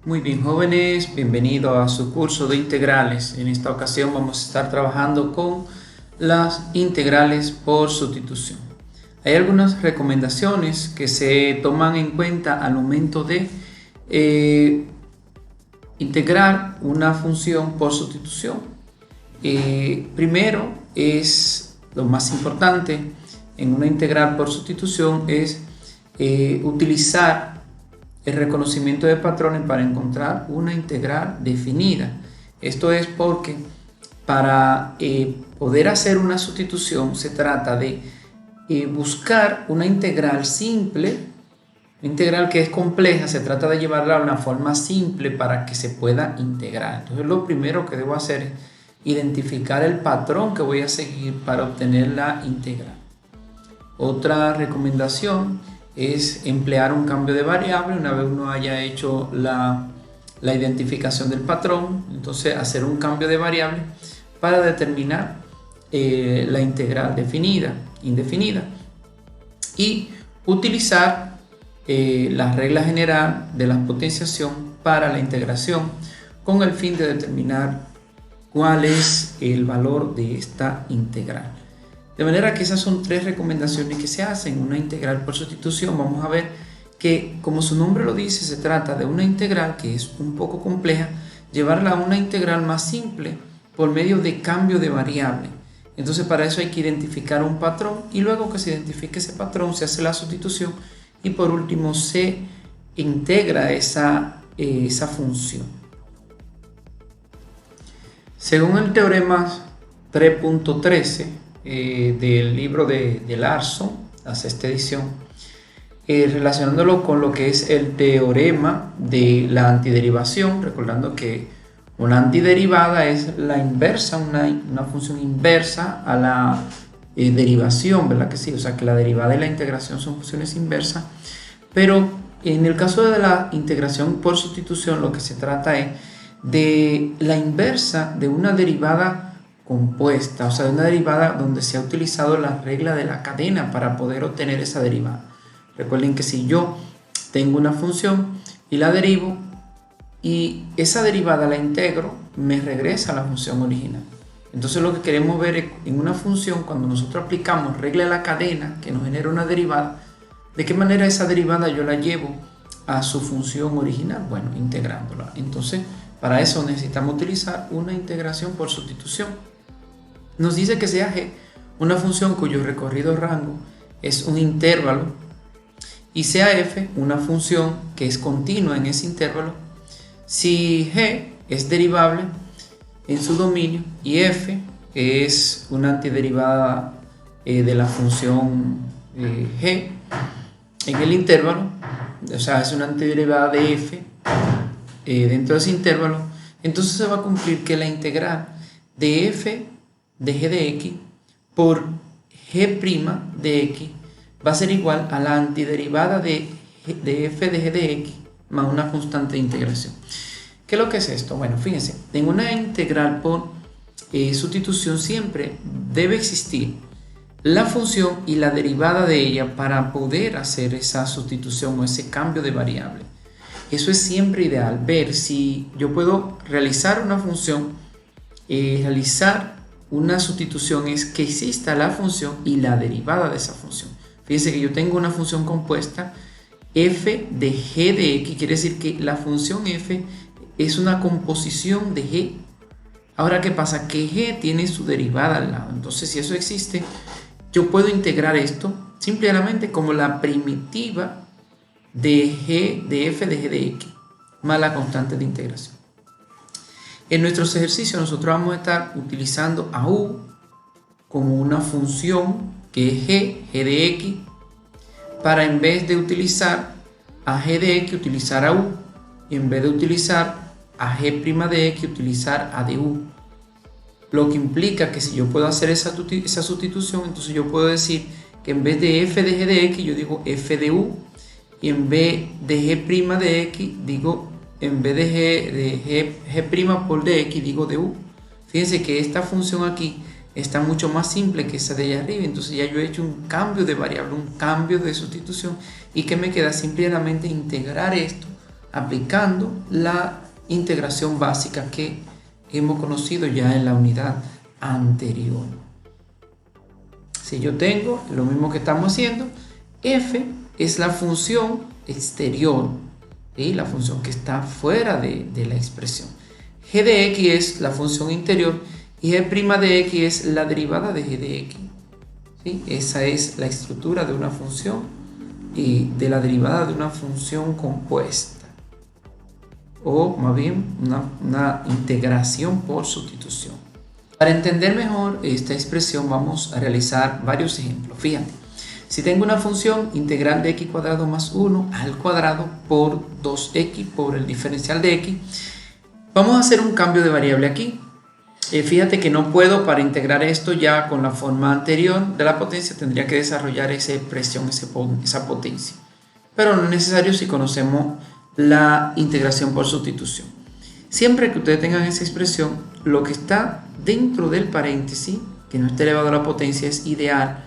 Muy bien, jóvenes, bienvenidos a su curso de integrales. En esta ocasión vamos a estar trabajando con las integrales por sustitución. Hay algunas recomendaciones que se toman en cuenta al momento de integrar una función por sustitución. Primero, es lo más importante en una integral por sustitución es utilizar el reconocimiento de patrones para encontrar una integral definida. Esto es porque para poder hacer una sustitución se trata de buscar una integral simple, una integral que es compleja, se trata de llevarla a una forma simple para que se pueda integrar. Entonces lo primero que debo hacer es identificar el patrón que voy a seguir para obtener la integral. Otra recomendación es emplear un cambio de variable una vez uno haya hecho la identificación del patrón. Entonces hacer un cambio de variable para determinar la integral indefinida y utilizar la regla general de la potenciación para la integración con el fin de determinar cuál es el valor de esta integral. De manera que esas son tres recomendaciones que se hacen en una integral por sustitución. Vamos a ver que, como su nombre lo dice, se trata de una integral que es un poco compleja, llevarla a una integral más simple por medio de cambio de variable. Entonces para eso hay que identificar un patrón y luego que se identifique ese patrón se hace la sustitución y por último se integra esa función. Según el teorema 3.13 del libro de Larson, la sexta edición, relacionándolo con lo que es el teorema de la antiderivación, recordando que una antiderivada es la inversa, una función inversa a la derivación, ¿verdad que sí? O sea que la derivada y la integración son funciones inversas, pero en el caso de la integración por sustitución lo que se trata es de la inversa de una derivada compuesta, o sea, de una derivada donde se ha utilizado la regla de la cadena para poder obtener esa derivada. Recuerden que si yo tengo una función y la derivo y esa derivada la integro, me regresa a la función original. Entonces lo que queremos ver es en una función, cuando nosotros aplicamos regla de la cadena que nos genera una derivada, de qué manera esa derivada yo la llevo a su función original, bueno, integrándola. Entonces para eso necesitamos utilizar una integración por sustitución. Nos dice que sea g una función cuyo recorrido rango es un intervalo y sea f una función que es continua en ese intervalo si g es derivable en su dominio y f es una antiderivada de la función g en el intervalo, o sea, es una antiderivada de f dentro de ese intervalo. Entonces se va a cumplir que la integral de f de g de x por g' de x va a ser igual a la antiderivada de f de g de x más una constante de integración. ¿Qué es lo que es esto? Bueno, fíjense, en una integral por sustitución siempre debe existir la función y la derivada de ella para poder hacer esa sustitución o ese cambio de variable. Eso es siempre ideal, ver si yo puedo realizar una función, realizar una sustitución es que exista la función y la derivada de esa función. Fíjense que yo tengo una función compuesta f de g de x, quiere decir que la función f es una composición de g. Ahora, ¿qué pasa? Que g tiene su derivada al lado. Entonces, si eso existe, yo puedo integrar esto simplemente como la primitiva de g de f de g de x más la constante de integración. En nuestros ejercicios nosotros vamos a estar utilizando a u como una función que es g de x, para en vez de utilizar a g de x utilizar a u y en vez de utilizar a g' de x utilizar a de u. Lo que implica que si yo puedo hacer esa sustitución, entonces yo puedo decir que en vez de f de g de x yo digo f de u y en vez de g' de x digo, en vez de g' por dx digo de u. Fíjense que esta función aquí está mucho más simple que esa de allá arriba. Entonces ya yo he hecho un cambio de variable, un cambio de sustitución, y que me queda simplemente integrar esto aplicando la integración básica que hemos conocido ya en la unidad anterior. Si yo tengo lo mismo que estamos haciendo, f es la función exterior, ¿sí? La función que está fuera de la expresión. G de x es la función interior y g' de x es la derivada de g de x. ¿Sí? Esa es la estructura de una función y de la derivada de una función compuesta, o más bien una integración por sustitución. Para entender mejor esta expresión vamos a realizar varios ejemplos. Fíjate, si tengo una función integral de x cuadrado más 1 al cuadrado por 2x por el diferencial de x, vamos a hacer un cambio de variable aquí. Fíjate que no puedo, para integrar esto ya con la forma anterior de la potencia, tendría que desarrollar esa expresión, esa potencia. Pero no es necesario si conocemos la integración por sustitución. Siempre que ustedes tengan esa expresión, lo que está dentro del paréntesis, que no esté elevado a la potencia, es ideal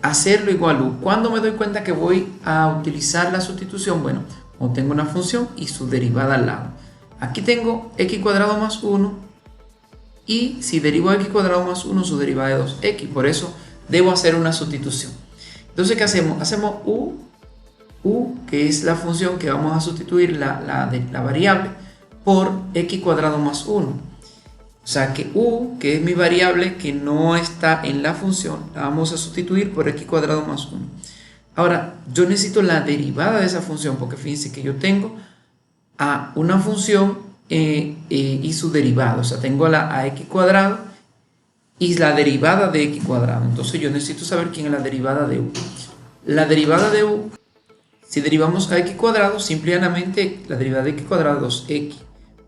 hacerlo igual a u. ¿Cuándo me doy cuenta que voy a utilizar la sustitución? Bueno, cuando tengo una función y su derivada al lado. Aquí tengo x cuadrado más 1 y si derivo x cuadrado más 1, su derivada de 2x. Por eso debo hacer una sustitución. Entonces, ¿qué hacemos? Hacemos u, que es la función que vamos a sustituir la variable, por x cuadrado más 1. O sea que u, que es mi variable que no está en la función, la vamos a sustituir por x cuadrado más 1. Ahora, yo necesito la derivada de esa función, porque fíjense que yo tengo a una función y su derivada. O sea, tengo a x cuadrado y la derivada de x cuadrado. Entonces yo necesito saber quién es la derivada de u. La derivada de u, si derivamos a x cuadrado, simplemente la derivada de x cuadrado es 2x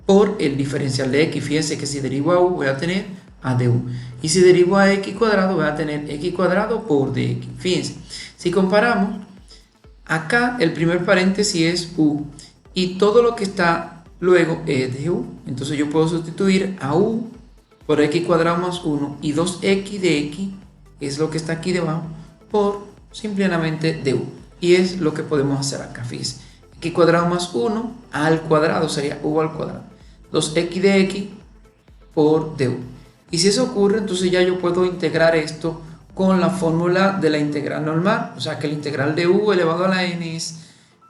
por el diferencial de x. Fíjense que si derivo a u voy a tener a du. Y si derivo a x cuadrado voy a tener x cuadrado por dx. Fíjense, si comparamos, acá el primer paréntesis es u y todo lo que está luego es de u. Entonces yo puedo sustituir a u por x cuadrado más 1 y 2x de x, es lo que está aquí debajo, por simplemente du. Y es lo que podemos hacer acá. Fíjense, x cuadrado más 1 al cuadrado sería u al cuadrado, 2x de x por du. Y si eso ocurre, entonces ya yo puedo integrar esto con la fórmula de la integral normal. O sea que la integral de u elevado a la n es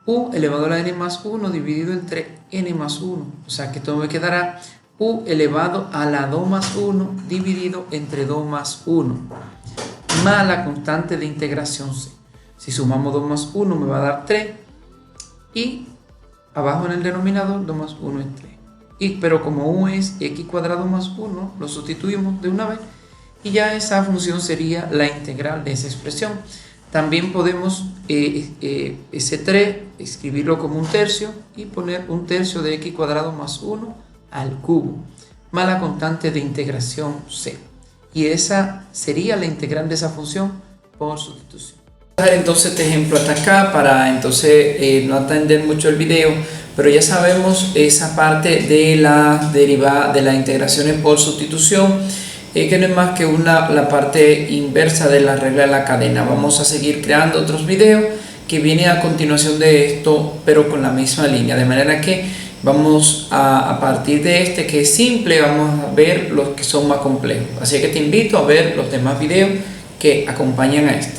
u elevado a la n más 1 dividido entre n más 1. O sea que todo me quedará u elevado a la 2 más 1 dividido entre 2 más 1 más la constante de integración c. Si sumamos 2 más 1 me va a dar 3 y abajo en el denominador 2 más 1 es 3. Pero como u es x cuadrado más 1, lo sustituimos de una vez y ya esa función sería la integral de esa expresión. También podemos ese 3 escribirlo como un tercio y poner un tercio de x cuadrado más 1 al cubo más la constante de integración c. Y esa sería la integral de esa función por sustitución. Voy a dejar entonces este ejemplo hasta acá para entonces no atender mucho el video, pero ya sabemos esa parte de la derivada de las integraciones por sustitución. Que no es más que la parte inversa de la regla de la cadena. Vamos a seguir creando otros videos que viene a continuación de esto, pero con la misma línea, de manera que vamos a partir de este que es simple, vamos a ver los que son más complejos. Así que te invito a ver los demás videos que acompañan a este.